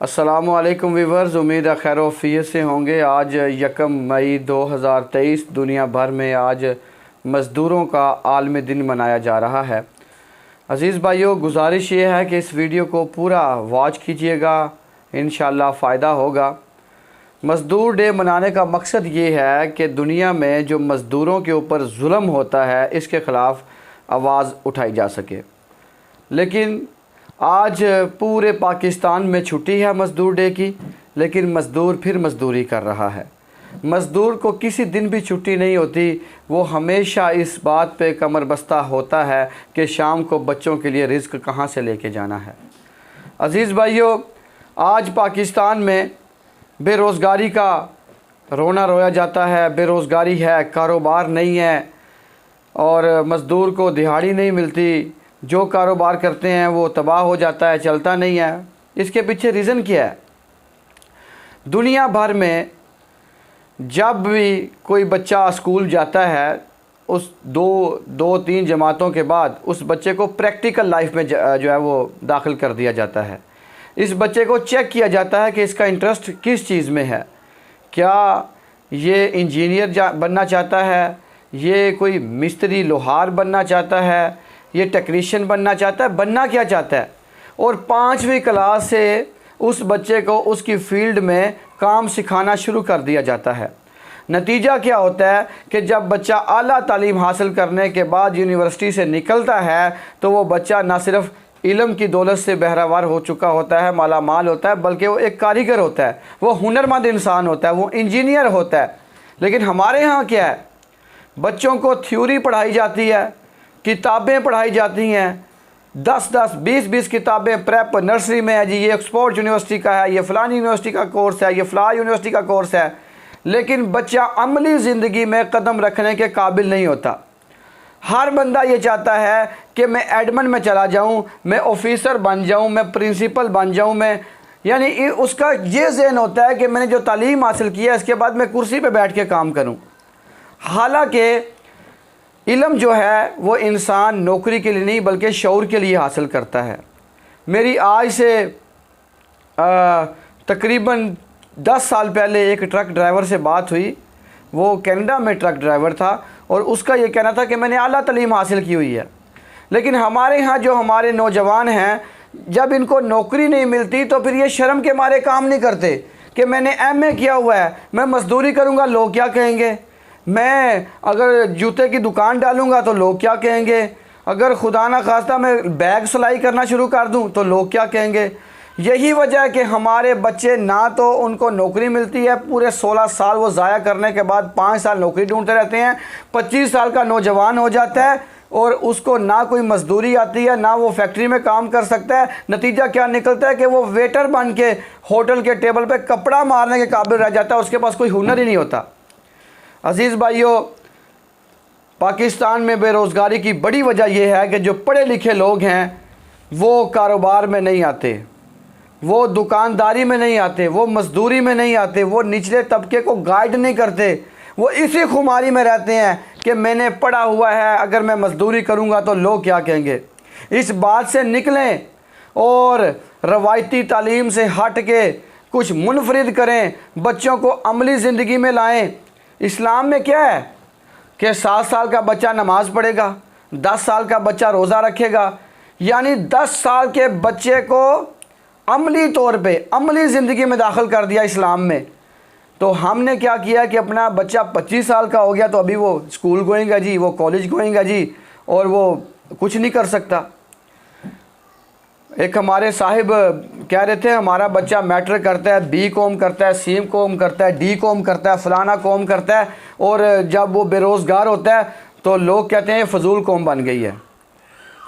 अस्सलामुअलैकुम वीवर्स, उम्मीद है खैर वफ़ियत से होंगे। आज 1 मई 2023 दुनिया भर में आज मज़दूरों का आलमी दिन मनाया जा रहा है। अज़ीज़ भाइयों, गुजारिश ये है कि इस वीडियो को पूरा वॉच कीजिएगा, इंशाअल्लाह फ़ायदा होगा। मज़दूर डे मनाने का मकसद ये है कि दुनिया में जो मज़दूरों के ऊपर जुल्म होता है इसके ख़िलाफ़ आवाज़ उठाई जा सके। लेकिन आज पूरे पाकिस्तान में छुट्टी है मज़दूर डे की, लेकिन मज़दूर फिर मज़दूरी कर रहा है। मज़दूर को किसी दिन भी छुट्टी नहीं होती, वो हमेशा इस बात पे कमर बस्ता होता है कि शाम को बच्चों के लिए रिज़्क कहाँ से लेके जाना है। अज़ीज़ भाइयों, आज पाकिस्तान में बेरोज़गारी का रोना रोया जाता है। बेरोज़गारी है, कारोबार नहीं है और मज़दूर को दिहाड़ी नहीं मिलती। जो कारोबार करते हैं वो तबाह हो जाता है, चलता नहीं है। इसके पीछे रीज़न क्या है? दुनिया भर में जब भी कोई बच्चा स्कूल जाता है, उस दो तीन जमातों के बाद उस बच्चे को प्रैक्टिकल लाइफ में जो है वो दाखिल कर दिया जाता है। इस बच्चे को चेक किया जाता है कि इसका इंटरेस्ट किस चीज़ में है। क्या ये इंजीनियर बनना चाहता है, ये कोई मिस्त्री लोहार बनना चाहता है, ये टेक्नीशियन बनना चाहता है, बनना क्या चाहता है। और 5वीं क्लास से उस बच्चे को उसकी फ़ील्ड में काम सिखाना शुरू कर दिया जाता है। नतीजा क्या होता है कि जब बच्चा आला तालीम हासिल करने के बाद यूनिवर्सिटी से निकलता है तो वो बच्चा ना सिर्फ इल्म की दौलत से बहरावार हो चुका होता है, माला माल होता है, बल्कि वो एक कारीगर होता है, वो हुनरमंद इंसान होता है, वो इंजीनियर होता है। लेकिन हमारे यहाँ क्या है, बच्चों को थ्योरी पढ़ाई जाती है, किताबें पढ़ाई जाती हैं, 10-10, 20-20 किताबें प्रेप नर्सरी में है जी, ये ऑक्सफोर्ड यूनिवर्सिटी का है, ये फ़लानी यूनिवर्सिटी का कोर्स है, ये फ़ला यूनिवर्सिटी का कोर्स है। लेकिन बच्चा अमली ज़िंदगी में कदम रखने के काबिल नहीं होता। हर बंदा ये चाहता है कि मैं एडमिन में चला जाऊं, मैं ऑफिसर बन जाऊं, मैं प्रिंसिपल बन जाऊं, मैं यानी उसका ये ज़हन होता है कि मैंने जो तालीम हासिल की है इसके बाद मैं कुर्सी पे बैठ के काम करूं। हालांकि इल्म जो है वो इंसान नौकरी के लिए नहीं बल्कि शऊर के लिए हासिल करता है। मेरी आज से तकरीबन 10 साल पहले एक ट्रक ड्राइवर से बात हुई। वो कनाडा में ट्रक ड्राइवर था और उसका ये कहना था कि मैंने आला तालीम हासिल की हुई है। लेकिन हमारे यहाँ जो हमारे नौजवान हैं, जब इनको नौकरी नहीं मिलती तो फिर ये शर्म के मारे काम नहीं करते कि मैंने एमए किया हुआ है, मैं मज़दूरी करूँगा, लोग क्या कहेंगे। मैं अगर जूते की दुकान डालूँगा तो लोग क्या कहेंगे। अगर खुदा ना खास्ता मैं बैग सिलाई करना शुरू कर दूँ तो लोग क्या कहेंगे। यही वजह है कि हमारे बच्चे ना तो उनको नौकरी मिलती है, पूरे 16 साल वो ज़ाया करने के बाद 5 साल नौकरी ढूंढते रहते हैं। 25 साल का नौजवान हो जाता है और उसको ना कोई मज़दूरी आती है, ना वो फैक्ट्री में काम कर सकता है। नतीजा क्या निकलता है कि वो वेटर बन के होटल के टेबल पर कपड़ा मारने के काबिल रह जाता है, उसके पास कोई हुनर ही नहीं होता। अज़ीज़ भाइयों, पाकिस्तान में बेरोज़गारी की बड़ी वजह यह है कि जो पढ़े लिखे लोग हैं वो कारोबार में नहीं आते, वो दुकानदारी में नहीं आते, वो मज़दूरी में नहीं आते, वो निचले तबके को गाइड नहीं करते। वो इसी खुमारी में रहते हैं कि मैंने पढ़ा हुआ है, अगर मैं मज़दूरी करूंगा तो लोग क्या कहेंगे। इस बात से निकलें और रवायती तालीम से हट के कुछ मुनफरिद करें, बच्चों को अमली ज़िंदगी में लाएं। इस्लाम में क्या है कि 7 साल का बच्चा नमाज़ पढ़ेगा, 10 साल का बच्चा रोज़ा रखेगा, यानी 10 साल के बच्चे को अमली तौर पे अमली ज़िंदगी में दाखिल कर दिया इस्लाम में। तो हमने क्या किया कि अपना बच्चा 25 साल का हो गया तो अभी वो स्कूल गोएंगा जी, वो कॉलेज गोएंगा जी, और वो कुछ नहीं कर सकता। एक हमारे साहिब कह रहे थे हमारा बच्चा मैट्रिक करता है, BCom करता है, CM करता है, DCom करता है, फलाना कॉम करता है, और जब वो बेरोज़गार होता है तो लोग कहते हैं फजूल कौम बन गई है।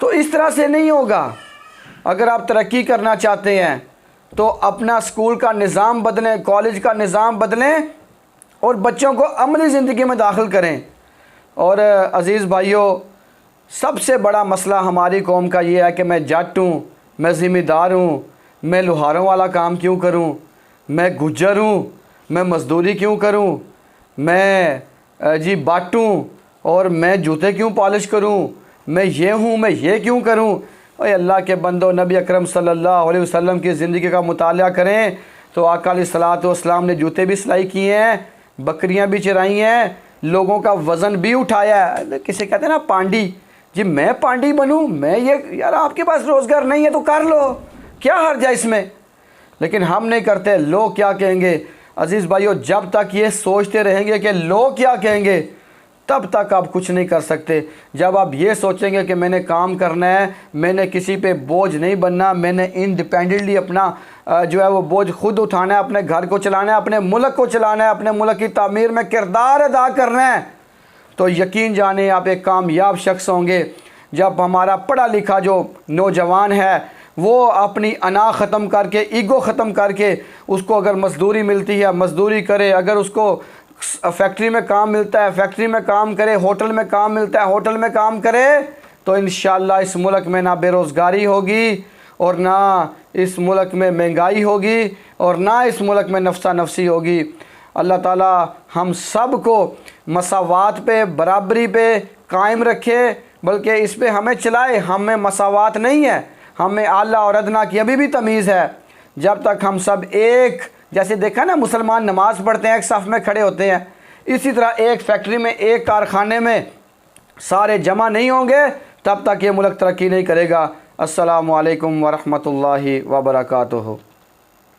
तो इस तरह से नहीं होगा। अगर आप तरक्की करना चाहते हैं तो अपना स्कूल का निज़ाम बदलें, कॉलेज का निज़ाम बदलें और बच्चों को अमली ज़िंदगी में दाखिल करें। और अज़ीज़ भाइयों, सबसे बड़ा मसला हमारी कौम का ये है कि मैं जट हूँ, मैं ज़िम्मेदार हूँ, मैं लोहारों वाला काम क्यों करूँ, मैं गुज्जर हूँ, मैं मज़दूरी क्यों करूँ, मैं जी बाटूँ और मैं जूते क्यों पॉलिश करूँ, मैं ये हूँ, मैं ये क्यों करूँ। ओए अल्लाह के बंदो, नबी अकरम सल्लल्लाहु अलैहि वसल्लम की ज़िंदगी का मुताला करें तो आका अलैहिस्सलातु वस्सलाम ने जूते भी सिलाई किए हैं, बकरियां भी चराई हैं, लोगों का वज़न भी उठाया है। किसे कहते हैं ना पांडी, जी मैं पांडी बनूं, मैं ये, यार आपके पास रोज़गार नहीं है तो कर लो, क्या हर्ज है इसमें। लेकिन हम नहीं करते, लोग क्या कहेंगे। अज़ीज़ भाइयों, जब तक ये सोचते रहेंगे कि लोग क्या कहेंगे, तब तक आप कुछ नहीं कर सकते। जब आप ये सोचेंगे कि मैंने काम करना है, मैंने किसी पे बोझ नहीं बनना, मैंने इंडिपेंडेंटली अपना जो है वो बोझ खुद उठाना है, अपने घर को चलाना है, अपने मुल्क को चलाना है, अपने मुल्क की तामीर में किरदार अदा करना है, तो यकीन जाने आप एक कामयाब शख्स होंगे। जब हमारा पढ़ा लिखा जो नौजवान है वो अपनी अना ख़त्म करके, ईगो ख़त्म करके, उसको अगर मजदूरी मिलती है मजदूरी करे, अगर उसको फैक्ट्री में काम मिलता है फैक्ट्री में काम करे, होटल में काम मिलता है होटल में काम करे, तो इंशाअल्लाह इस मुल्क में ना बेरोज़गारी होगी और ना इस मुल्क में महंगाई होगी और ना इस मुल्क में नफ्सा नफसी होगी। अल्लाह ताला हम सब को मसावात पे, बराबरी पे कायम रखे, बल्कि इस पे हमें चलाए। हमें मसावात नहीं है, हमें आला और अदना की अभी भी तमीज़ है। जब तक हम सब एक, जैसे देखा ना मुसलमान नमाज़ पढ़ते हैं एक सफ़ में खड़े होते हैं, इसी तरह एक फैक्ट्री में, एक कारखाने में सारे जमा नहीं होंगे, तब तक ये मुल्क तरक्की नहीं करेगा। अस्सलामु अलैकुम वरहमतुल्लाहि वबरकातुहू।